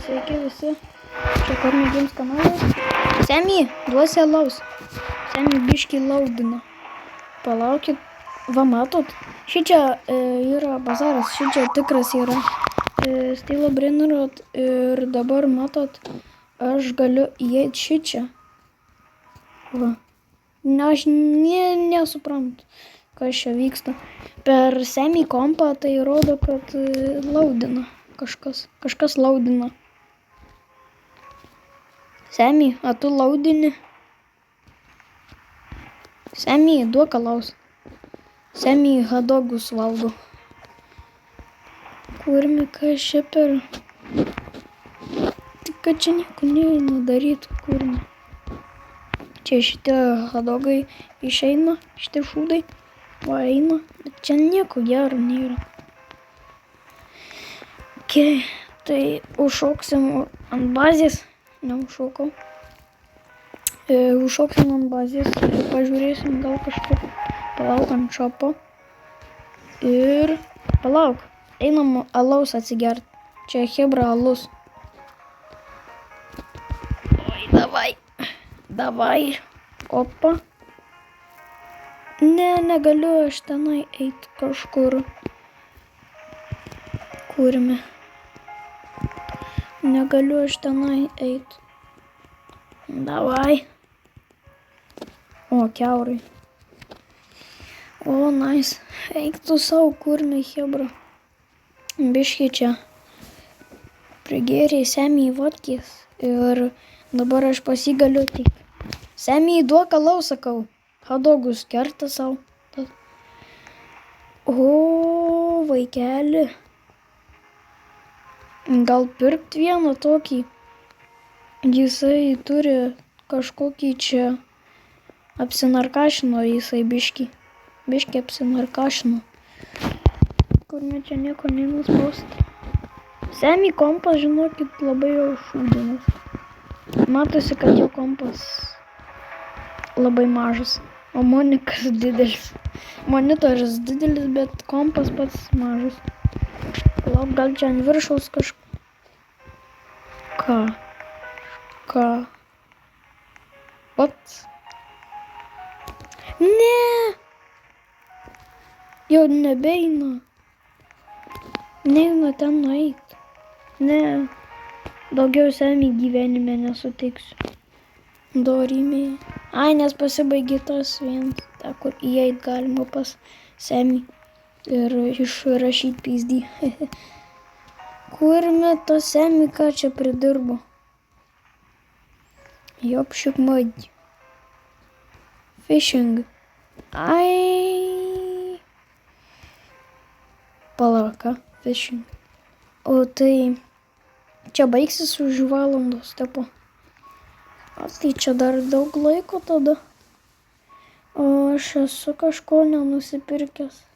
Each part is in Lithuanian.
Sveiki visi. Čia Kurmio Games kanalas. Semį, duosi alaus. Semį biškį laudina. Palaukit. Va, matot? Šičia yra bazaras. Šičia tikras yra Stilo Brinrod. Ir dabar matot, aš galiu įeiti šičia. Va. Aš nesuprantu, kas čia vyksta. Per Semį kompą tai rodo, kad laudina kažkas laudina. Semį, a tu laudini? Semį, duok alaus. Semį hotdogus valgo. Kurmi, kas čia per... Tik kad čia nieko neina daryti, kurmi. Čia šitie hotdogai išeina, šitie šūdai. Va, eina, bet čia nieko gero nėra. Okay, tai užšoksim ant bazės. Neužšokau. Užšoksim ant bazės ir pažiūrėsim gal kažkaip. Palauk ant šopo. Ir palauk. Einam alaus atsigert. Čia hebra alus. Oi, davai. Davai. Opa. Ne, negaliu aš tenai eiti kažkur. Kurmi. Negaliu aš tenai eiti. Davai. O, kiaurai. O, nice. Eik tu savo, kurmi, hebra. Biški čia. Prigėrė Semį vodkės. Ir dabar aš pasigaliu tik. Semį, duok alaus, sakau. Hotdogus kerta savo. O, vaikeli. Gal pirkt vieną tokį. Jisai turi kažkokį čia apsinarkašino, jisai biški apsinarkašino. Kurmi čia nieko nenuspaust. Semį kompas, žinokit, labai jau šūdinas. Matosi, kad jo kompas labai mažas, o monikas didelis. Monitoras didelis, bet kompas pats mažas. Lauk, gal čia ant viršaus Ką? Vat. Ne! Jau nebeina. Neina ten nueit. Ne. Daugiau Semį gyvenime nesutiksiu. Dorimiai. Ai, nes pasibaigė tas vienas. Ta, kur įeit galima pas Semį. Ir išrašyti pyzdį. Kurmi to Semį, ką čia pridirbo? Jopšik madi. Fishing. Ai. Palaka. Fishing. O tai čia baigsis už valandos, tepo. O tai čia dar daug laiko tada. O aš esu kažko nenusipirkęs.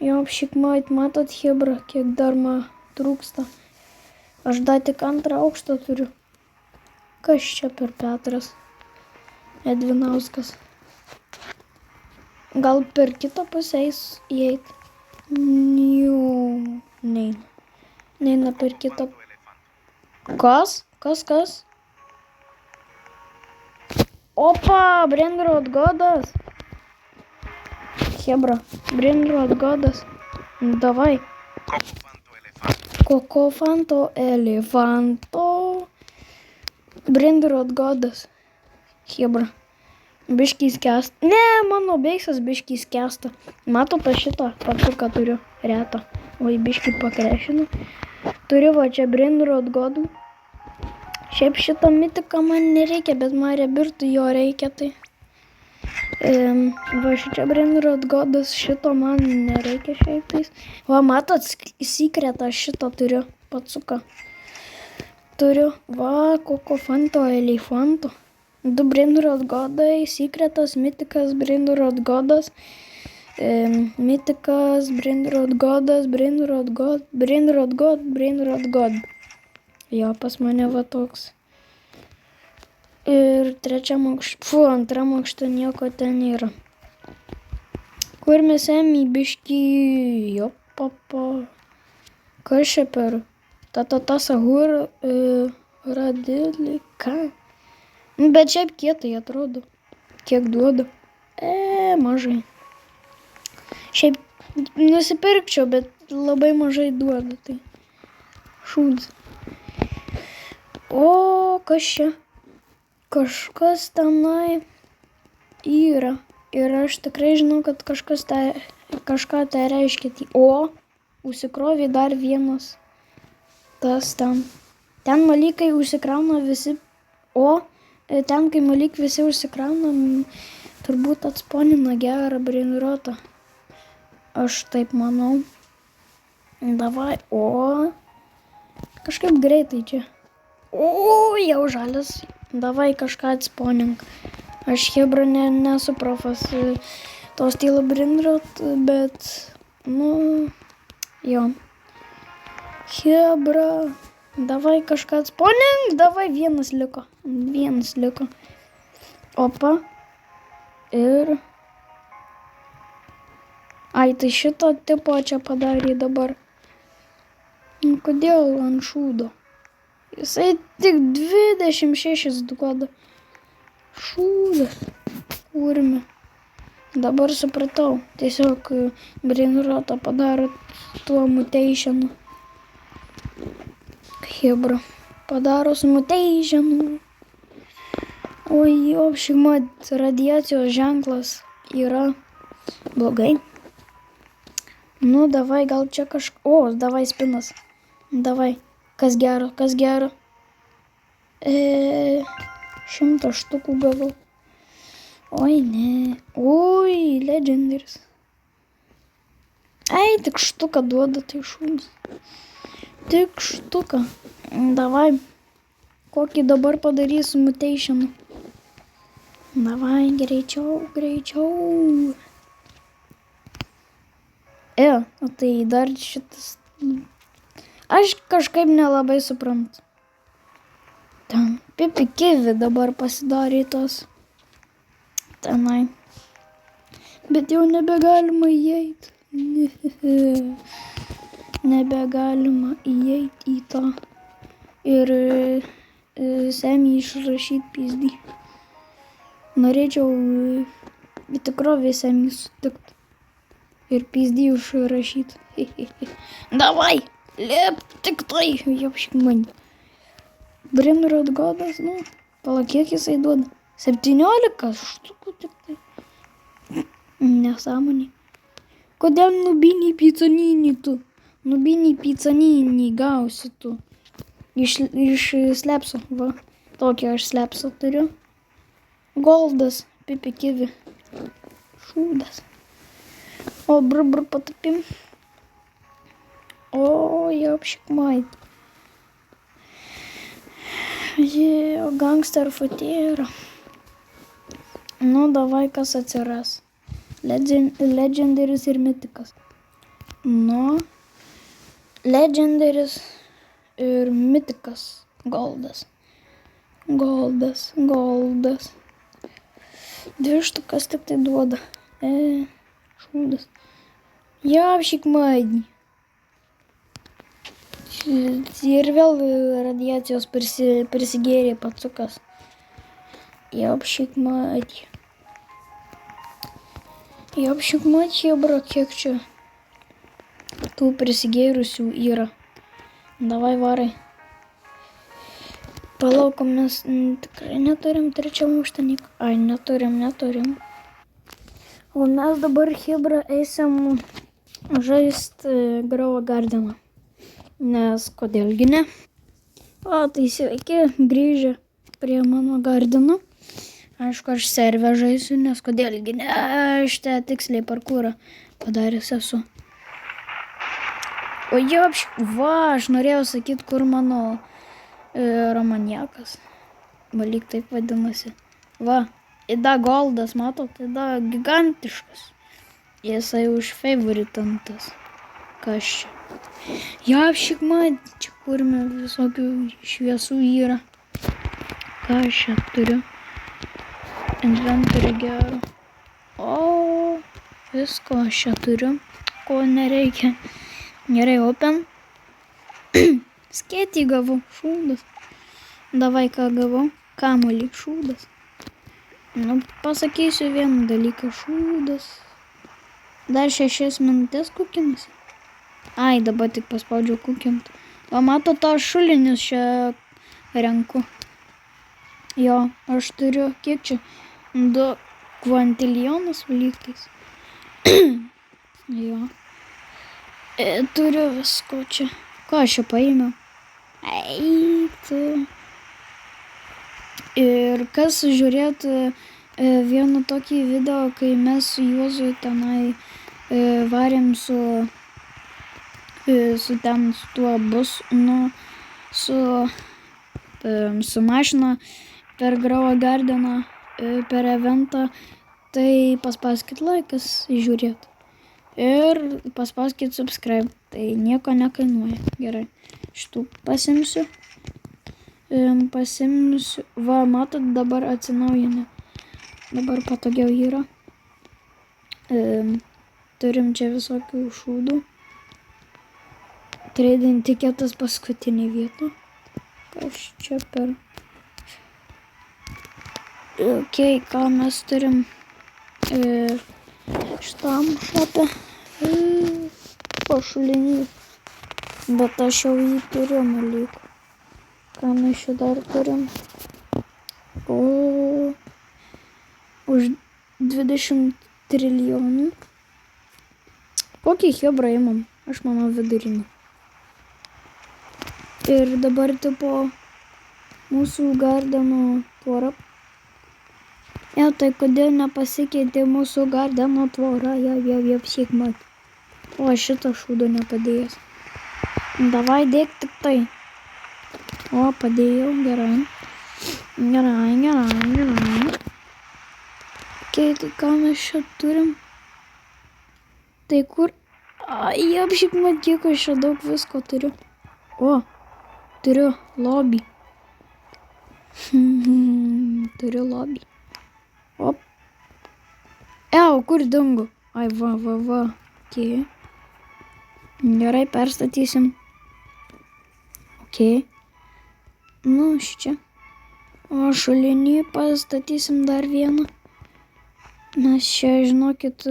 Jopšik madi, matot, hebra, kiek dar man trūksta. Aš dar tik 2 aukštą turiu. Kas čia per Petras Edvinauskas? Gal per kitą pusę įeit? Neina. Neina per kitą. Kas? Opa, Brinrod godas. Hebra, Brinrod godas. Davai. Kokofanto elefanto. Brinrod godas. Hebra. Biškį skęsta. Ne, mano beiksas biškį skęsta. Matot, aš šitą patsuką turiu retą. Oi, biškį pakrešinu. Turiu va čia Brinrod godų. Šiaip šitą mitiką man nereikia, bet man rebirtų jo reikia tai. Va šičia Brinrod godas, šito man nereikia šiaip tais. Va, matot, sekretą šitą turiu, patsuką. Turiu, va, kokofanto elefanto. 2 Brinrod godai, sekretas, mitikas, Brinrod godas. Mitikas, Brinrod godas, Brinrod god. Jo, pas mane va toks. Ir 2 aukšte nieko ten nėra. Kur mes Semį biškį, jo, papa. Kas čia per? Ta Sahur radilika. Bet šiaip kietai atrodo. Kiek duoda? Mažai. Šiaip nusipirkčiau, bet labai mažai duoda. Tai šūdas. O, kas čia? Kažkas tenai yra. Ir aš tikrai žinau, kad kažką tai reiškia. O, užsikrovė dar vienas. Tas ten. Ten malykai užsikrauna visi. O, ten, kai malyk visi užsikrauna, turbūt atsponina gerą brainrotą. Aš taip manau. Davai. O, kažkaip greitai čia. O, jau žalias. Davai kažką atsponink. Aš hebra nesu profas to stilo brainrot, bet, jo. Hebra. Davai kažką atsponink. Davai vienas liko. Opa. Ir. Ai, tai šito tipo čia padarė dabar. Kodėl ant šūdo? Jisai tik 26 duoda. Šūdas. Kurmi. Dabar supratau. Tiesiog brainrotą padaro tuo mutationu. Hebra. Padaro su mutationu. Oi, apšimad, radiacijos ženklas yra blogai. Davai, gal čia O, davai spinas. Davai. Kas gero? 100 štukų gavau. Oi, ne. Oi, legendaris. Ai, tik štuką duoda, tai šūdas. Tik štuką. Davai. Kokį dabar padarysiu mutationu. Davai, greičiau. O tai dar šitas. Aš kažkaip nelabai suprantu. Ten pipikivi dabar pasidarė tos. Tenai. Bet jau nebegalima įeit. Nebegalima įeit į tą. Ir semį išrašyt pizdį. Norėčiau į tikrovę semį sutikt. Ir pizdį užrašyt. Davai! Liep tik tai! Jopšik mani. Brainrot godas, pala, kiek jisai duoda? 17 štukų tik tai. Nesąmonė. Kodėl nubiniai picaninį tu? Nubiniai picaninį gausi tu. Iš slepso, va. Tokį aš slepso turiu. Goldas, pipikivi. Šūdas. O, brr patapim. O, jopšik mait. O gangster futėra. Davai, kas atsiras. Legendaris ir mitikas. Legendaris ir mitikas. Goldas. 2 štukas tik tai duoda. Šūdas. Jopšik mait. Ir vėl radiacijos prisigėrė patsukas. Jopšik mait, hebra, kiek čia tų prisigėrusių yra. Davai, varai. Palaukom, mes tikrai neturim trečiam užtanik. Ai, neturim. O mes dabar, hebra, eisim žaist Grow Gardeną. Nes kodėlgi ne? O, tai sveiki, grįžę prie mano gardino. Aišku, aš servę žaisiu, nes kodėlgi ne? Aš te tiksliai parkūrą padaręs esu. O aš norėjau sakyti, kur mano romaniakas. Lyg taip vadinasi. Va, Ida goldas, matot, Ida gigantiškas. Jisai už favoritantas. Kas čia? Jopšik mait, čia kurime visokių šviesų yra. Ką aš čia turiu? Inventorių gerą. O, visko aš čia turiu, ko nereikia. Gerai, open. Skėtį gavau, šūdas. Davai ką gavau, kamuolį, šūdas. Nu, pasakysiu vieną dalyką, šūdas. Dar 6 minutės kukinasi. Ai, dabar tik paspaudžiau kukint. O mato, to šulinius čia renku. Jo, aš turiu, kiek čia? 2 kvantilionus lygtais. Jo. Turiu visko čia. Ką aš čia paėmiau? Eitų. Ir kas žiūrėtų vieną tokį video, kai mes su Juozu tenai varėm su tuo bus, su mašina per Gravo Gardeną, per eventą, tai paspauskit laikas žiūrėt. Ir paspauskit subscribe, tai nieko nekainuoja. Gerai, šitų pasimsiu. Va, matot, dabar atsinaujinę. Dabar patogiau yra. Turim čia visokių šūdų. Trading tiketas paskutinį vietą. Kas čia per... Ok, ką mes turim šitam šape. Pašulinys. Bet aš jau jį turiu malyk. Ką mes čia dar turim? Už 20 trilijonų. Kokį hebrą imam? Aš manau vidurinį. Ir dabar tipo mūsų Gardeno tvora. Ja, tai kodėl nepasikeitė mūsų Gardeno tvora? Jau šiek mat. O, šitą šūdą nepadėjęs. Davai dėk tik tai. O, padėjau, gerai. Gerai. Ok, tai ką mes čia turim? Tai kur? Ai, apšik mat, kiek aš čia daug visko turiu. O, turiu lobby. Turiu lobby. Op. Kur dingo? Ai, va. Ok. Gerai, perstatysim. Ok. Nu, šičia. O šulinį pastatysim dar vieną. Mes čia, žinokit,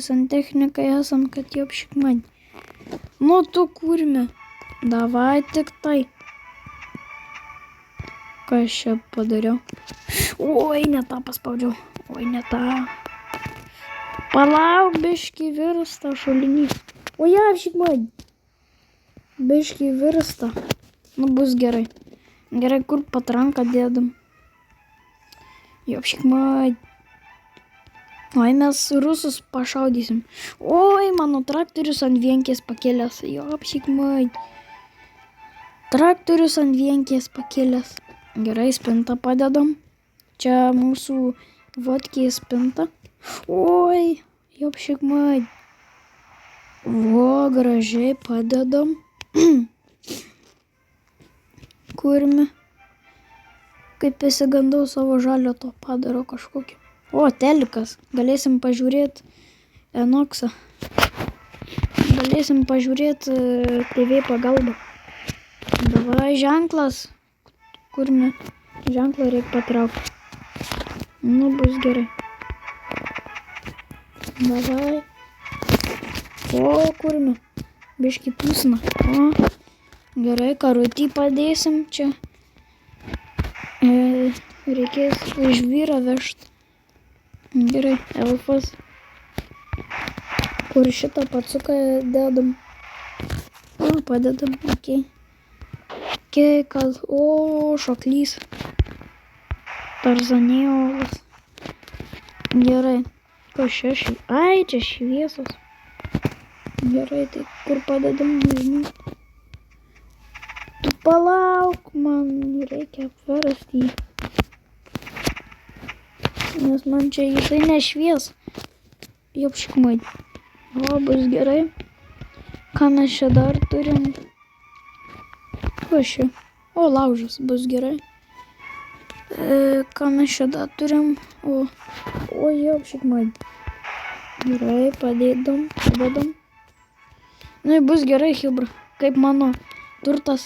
santechnikai esam, kad jau apšikman. Nu, tu kurmi. Davai tik tai. Ką aš čia padariau? Oi, ne tą paspaudžiau. Oi, ne tą. Palauk, biškį virsta šulinys. O, apšikman. Biškį virsta. Nu, bus gerai. Gerai, kur patranką dėdam. Jau apšikman. Oi, mes rusus pašaudysim. Oi, mano traktorius ant vienkės pakėlęs. Jo, apšikman. Traktorius ant vienkės pakėlęs. Gerai, spintą padedam. Čia mūsų vodkės spinta. Oi, jau apšikman. Vo, gražiai padedam. Kurmi. Kaip įsigandau savo žalio to padaro kažkokį. O, telikas. Galėsim pažiūrėti Enoksą. Galėsim pažiūrėti TV pagalbą. Davai ženklas. Kurmi. Ženklą reikia patraukti. Nu, bus gerai. Davai. O, kurmi. Biškį pusna. O, gerai, karutį padėsim čia. Reikės žvyrą vežti. Gerai, elfas. Kur šitą patsuką dedam? O, padedam, ok. Ok, kad... O, šoklys. Tarzanėolas. Gerai. Ko šeši? Ai, čia šviesos. Gerai, tai kur padedam, nežinau. Tu palauk, man reikia apversti jį. Nes man čia jisai nešvies. Jau apšikmai. O, bus gerai. Ką mes čia dar turim? Ko čia? O, laužas, bus gerai. Ką mes čia dar turim? O, jau apšikmai. Gerai, padedam. Nu, bus gerai, Hibra. Kaip mano turtas.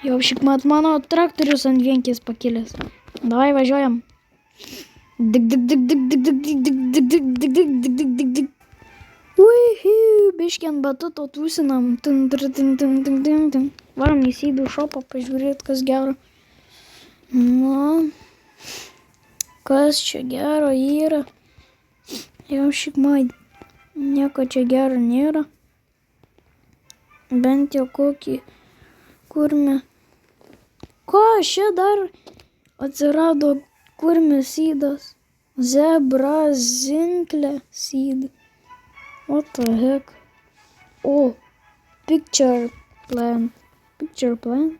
Jau šiek mat mano traktorius ant vienkės pakilęs. Davai važiuojam. Dik, dik, dik, dik, dik, dik, dik, dik, dik, dik, dik, dik, dik, dik, dik, dik. Uihi, biškį ant batuto tūsinam. Varom į Seedų shopą pažiūrėt, kas gero. Na, kas čia gero yra? Jau šiek mat. Nieko čia gero nėra. Bent jau kokį kurmį. Ko, šia dar atsirado kurmės seedas. Zebra zinklė seed. What the heck? O, picture plant. Picture plant?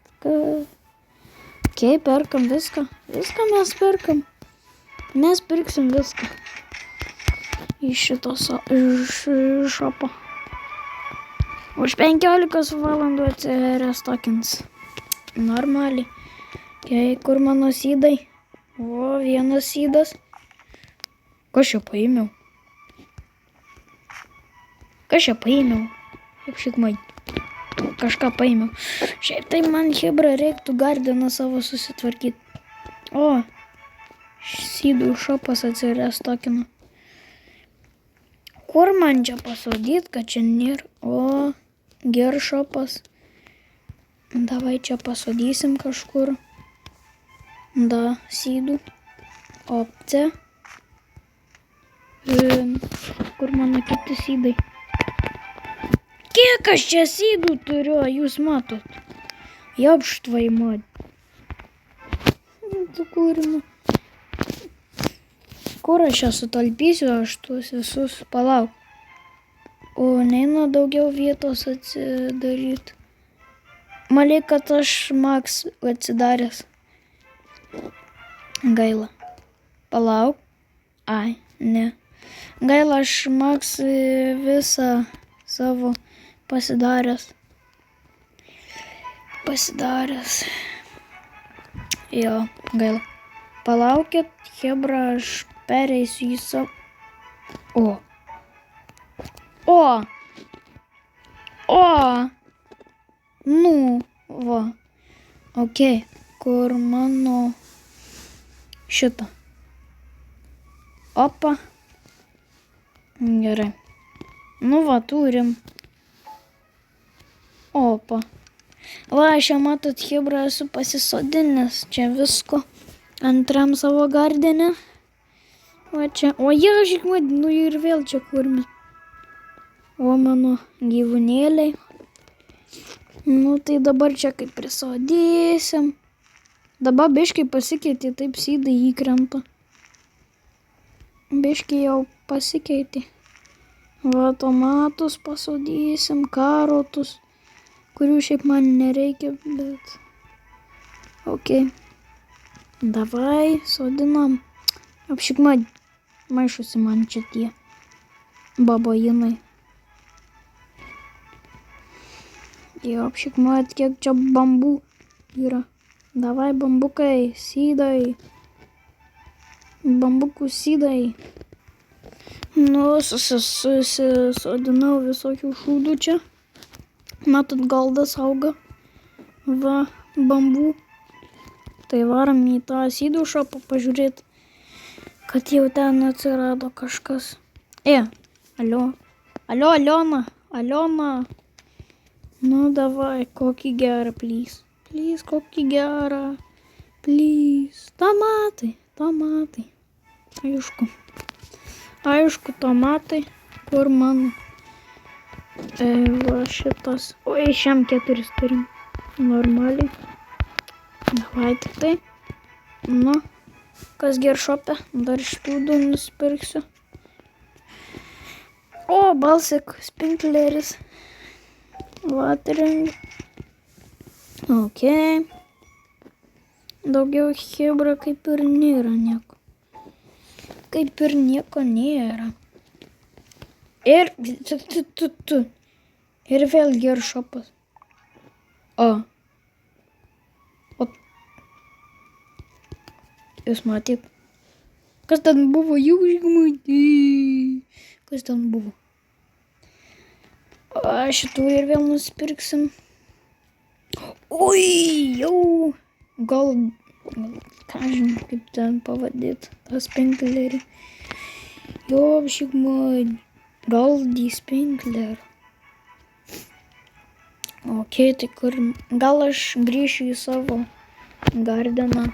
Ok, perkam viską. Viską mes perkam. Mes pirksim viską. Iš šito šopo. Už 15 valandų atsirestokins. Normaliai. Okay, kur mano seedai? O, vienas seedas. Kas čia paėmiau? Kas čia paėmiau? Kaip šiek mai. Kažką paėmiau. Šiaip tai man hebra reiktų gardiną savo susitvarkyti. O, Seedų shopas atsirestokino. Kur man čia pasodyti, kad čia nėra? O, gear shopas. Davai čia pasodysim kažkur. Da, Seedų. Opcija. Kur mano kiti seedai? Kiek aš čia seedų turiu, jūs matot? Jopštvai mod. Kūrimo. Kur aš čia sutalpysiu, aš tuos visus palauk. O, neina daugiau vietos atsidaryti. Maliai, kad aš Max atsidaręs. Gaila. Palauk. Ai, ne. Gaila, aš Max visą savo pasidaręs. Jo, gaila. Palaukit, hebra, aš pereisiu į savo... O! Nu, va. Ok, kur mano šitą. Opa. Gerai. Nu va, turim. Opa. Va, aš jau matot, hebra, esu pasisodinęs čia visko. Antram savo gardenę. Va čia. O jie, aš nu ir vėl čia kurmis. O mano gyvūnėliai. Nu tai dabar čia kaip prisodėsim. Dabar biškai pasikeitė, taip seedai įkrenta. Biškai jau pasikeitė. Va, tomatus pasodėsim, karotus, kurių šiaip man nereikia, bet... Ok. Davai, sodinam. Apšikmat, maišusi man čia tie babajinai. Jo, apšikmat, kiek čia bambų yra. Davai, bambukai, seedai. Bambukų seedai. Nu, susisodinau visokių šūdų čia. Matot, galdas auga. Va, bambų. Tai varam į tą Seedų shopą pažiūrėti, kad jau ten atsirado kažkas. Alio. Alio, Aliona. Aliona. Nu, davai, kokį gerą, please. Please, kokį gerą. Please. Tomatai, tomatai. Aišku. Aišku, tomatai. Kur mano? Va šitas. Oi, šiam 4 turim. Normaliai. Davai tik tai. Nu, kas geršopė, dar špildų nusipirksiu. O, balsik, spinkleris. Watering. Ok. Daugiau hebra kaip ir nėra nieko. Kaip ir nieko nėra. Ir... Ir vėl geršopas. O. Jūs matyt. Kas ten buvo? Jau išgamatė. Kas ten buvo? O šitų ir vėl nusipirksim. Ui, jau gal ką žinau, kaip ten pavadėt, tą spinklerį. Jo, šikmai, gal spinkler. Ok, tai kur, gal aš grįšiu į savo gardeną.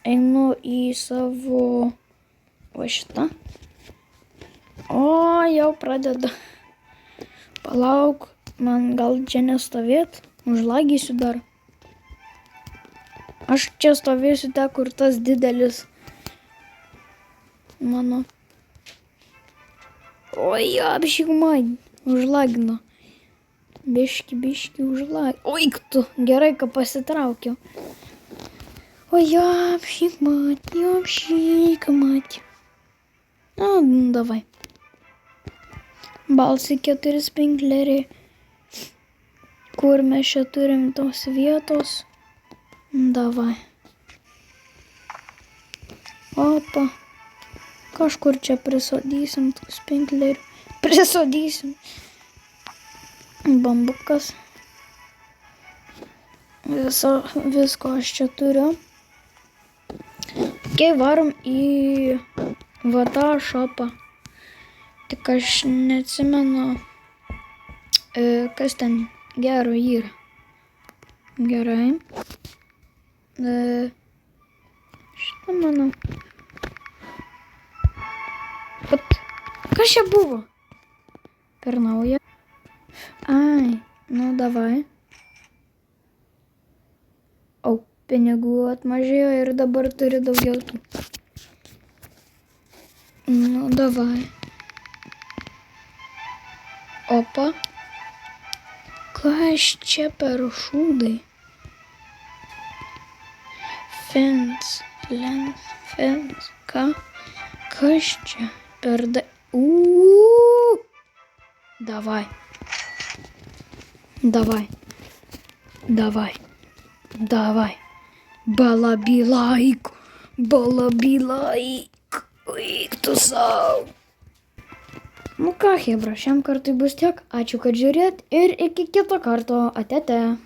Einu į savo, va šitą. O, jau pradeda. Palauk, man gal čia nestovėt, užlagysiu dar. Aš čia stovėsiu ten, kur tas didelis mano. Oi, apšikmai, užlagino. Biški užlagino. Oi, tu, gerai, kad pasitraukiau. Oi, apšikmai. Davai. Balsai 4 spinkleriai. Kur mes čia turim tos vietos? Davai. Opa. Kažkur čia prisodysim tų spinklerių. Prisodysim. Bambukas. Visko aš čia turiu. Kai varom į tą šopą. Tik aš neatsimenu, kas ten gero yra. Gerai. Šitą manau. Kas čia buvo? Per naują. Ai, nu davai. O, pinigų atmažėjo ir dabar turi daugiau tų. Nu, davai. Opa. Kas čia per šūdai? Fence. Ką? Kas čia per Davai. Balabilaik. Eik tu sau. Nu ką, chebra, šiam kartui bus tiek. Ačiū, kad žiūrėt ir iki kito karto. Ate.